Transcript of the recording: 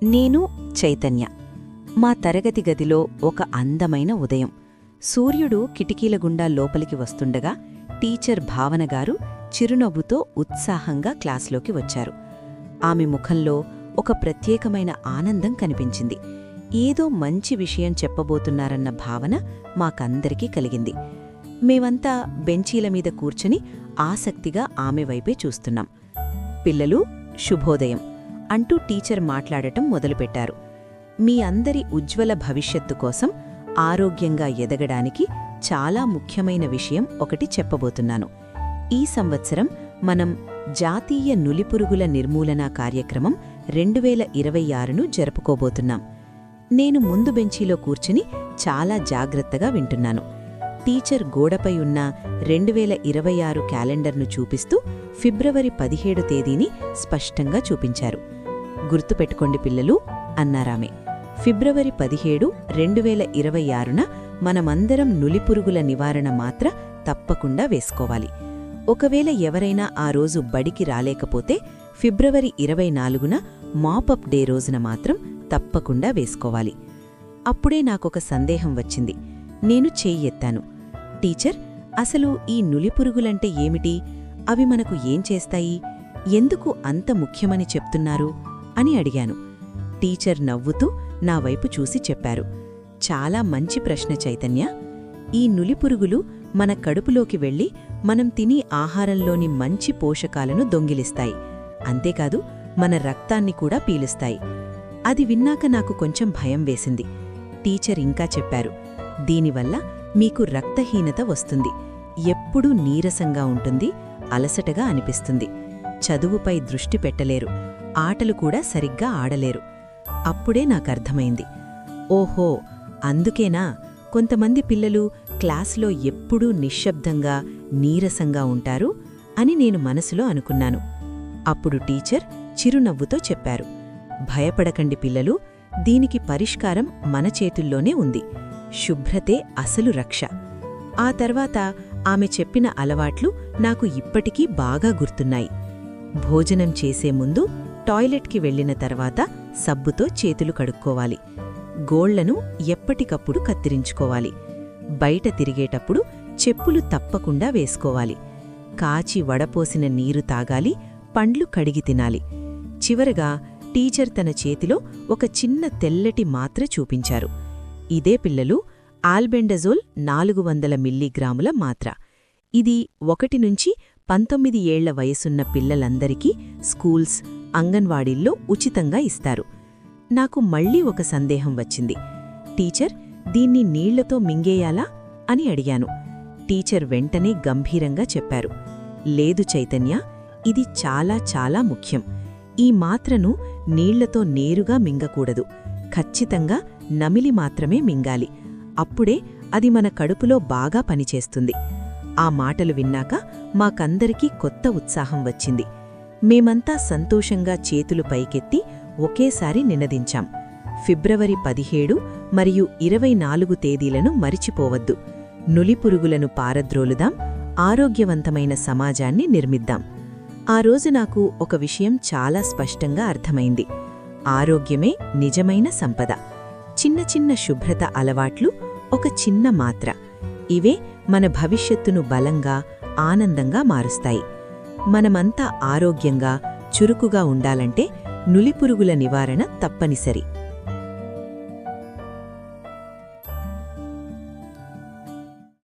నేను చైతన్య. మా తరగతి గదిలో ఒక అందమైన ఉదయం. సూర్యుడు కిటికీల గుండా లోపలికి వస్తుండగా టీచర్ భావనగారు చిరునవ్వుతో ఉత్సాహంగా క్లాస్లోకి వచ్చారు. ఆమె ముఖంలో ఒక ప్రత్యేకమైన ఆనందం కనిపించింది. ఏదో మంచి విషయం చెప్పబోతున్నారన్న భావన మాకందరికీ కలిగింది. మేమంతా బెంచీల మీద కూర్చుని ఆసక్తిగా ఆమె వైపే చూస్తున్నాం. పిల్లలు, శుభోదయం అంటూ టీచర్ మాట్లాడటం మొదలుపెట్టారు. మీ అందరి ఉజ్వల భవిష్యత్తు కోసం ఆరోగ్యంగా ఎదగడానికి చాలా ముఖ్యమైన విషయం ఒకటి చెప్పబోతున్నాను. ఈ సంవత్సరం మనం జాతీయ నులిపురుగుల నిర్మూలన కార్యక్రమం 2026ను జరుపుకోబోతున్నాం. నేను ముందు బెంచీలో కూర్చుని చాలా జాగ్రత్తగా వింటున్నాను. టీచర్ గోడపై ఉన్న 2026 క్యాలెండర్ను చూపిస్తూ ఫిబ్రవరి 17 తేదీని స్పష్టంగా చూపించారు. గుర్తుపెట్టుకోండి పిల్లలు, అన్నారామె. ఫిబ్రవరి 17, 2026న మనమందరం నులిపురుగుల నివారణ మాత్ర తప్పకుండా వేసుకోవాలి. ఒకవేళ ఎవరైనా ఆ రోజు బడికి రాలేకపోతే ఫిబ్రవరి 24న మాపప్ డే రోజున మాత్రం తప్పకుండా వేసుకోవాలి. అప్పుడే నాకొక సందేహం వచ్చింది. నేను చెయ్యెత్తాను. టీచర్, అసలు ఈ నులిపురుగులంటే ఏమిటి? అవి మనకు ఏం చేస్తాయి? ఎందుకు అంత ముఖ్యమని చెప్తున్నారు అని అడిగాను. టీచర్ నవ్వుతూ నా వైపు చూసి చెప్పారు, చాలా మంచి ప్రశ్న చైతన్య. ఈ నులిపురుగులు మన కడుపులోకి వెళ్లి మనం తిని ఆహారంలోని మంచి పోషకాలను దొంగిలిస్తాయి. అంతేకాదు, మన రక్తాన్ని కూడా పీలుస్తాయి. అది విన్నాక నాకు కొంచెం భయం వేసింది. టీచర్ ఇంకా చెప్పారు, దీనివల్ల మీకు రక్తహీనత వస్తుంది, ఎప్పుడూ నీరసంగా ఉంటుంది, అలసటగా అనిపిస్తుంది, చదువుపై దృష్టి పెట్టలేరు, ఆటలు కూడా సరిగ్గా ఆడలేరు. అప్పుడే నాకర్థమైంది, ఓహో, అందుకేనా కొంతమంది పిల్లలు క్లాసులో ఎప్పుడూ నిశ్శబ్దంగా నీరసంగా ఉంటారు అని నేను మనసులో అనుకున్నాను. అప్పుడు టీచర్ చిరునవ్వుతో చెప్పారు, భయపడకండి పిల్లలు, దీనికి పరిష్కారం మన చేతుల్లోనే ఉంది. శుభ్రతే అసలు రక్ష. ఆ తర్వాత ఆమె చెప్పిన అలవాట్లు నాకు ఇప్పటికీ బాగా గుర్తున్నాయి. భోజనం చేసే ముందు, టాయిలెట్కి వెళ్లిన తర్వాత సబ్బుతో చేతులు కడుక్కోవాలి. గోళ్లను ఎప్పటికప్పుడు కత్తిరించుకోవాలి. బయట తిరిగేటప్పుడు చెప్పులు తప్పకుండా వేసుకోవాలి. కాచి వడపోసిన నీరు తాగాలి, పండ్లు కడిగి తినాలి. చివరగా టీచర్ తన చేతిలో ఒక చిన్న తెల్లటి మాత్ర చూపించారు. ఇదే పిల్లలు, ఆల్బెండజోల్ 400 మిల్లీగ్రాముల మాత్ర. ఇది 1 నుంచి 19 ఏళ్ల వయసున్న పిల్లలందరికీ స్కూల్స్, అంగన్వాడీల్లో ఉచితంగా ఇస్తారు. నాకు మళ్లీ ఒక సందేహం వచ్చింది. టీచర్, దీన్ని నీళ్లతో మింగేయాలా అని అడిగాను. టీచర్ వెంటనే గంభీరంగా చెప్పారు, లేదు చైతన్య, ఇది చాలా చాలా ముఖ్యం. ఈ మాత్రను నీళ్లతో నేరుగా మింగకూడదు. ఖచ్చితంగా నమిలి మాత్రమే మింగాలి. అప్పుడే అది మన కడుపులో బాగా పనిచేస్తుంది. ఆ మాటలు విన్నాక మాకందరికీ కొత్త ఉత్సాహం వచ్చింది. మేమంతా సంతోషంగా చేతులు పైకెత్తి ఒకేసారి నినదించాం, ఫిబ్రవరి 17 మరియు 24 తేదీలను మరిచిపోవద్దు. నులిపురుగులను పారద్రోలుదాం, ఆరోగ్యవంతమైన సమాజాన్ని నిర్మిద్దాం. ఆ రోజు నాకు ఒక విషయం చాలా స్పష్టంగా అర్థమైంది. ఆరోగ్యమే నిజమైన సంపద. చిన్న చిన్న శుభ్రత అలవాట్లు, ఒక చిన్న మాత్ర, ఇవే మన భవిష్యత్తును బలంగా, ఆనందంగా మారుస్తాయి. మనమంతా ఆరోగ్యంగా, చురుకుగా ఉండాలంటే నులిపురుగుల నివారణ తప్పనిసరి.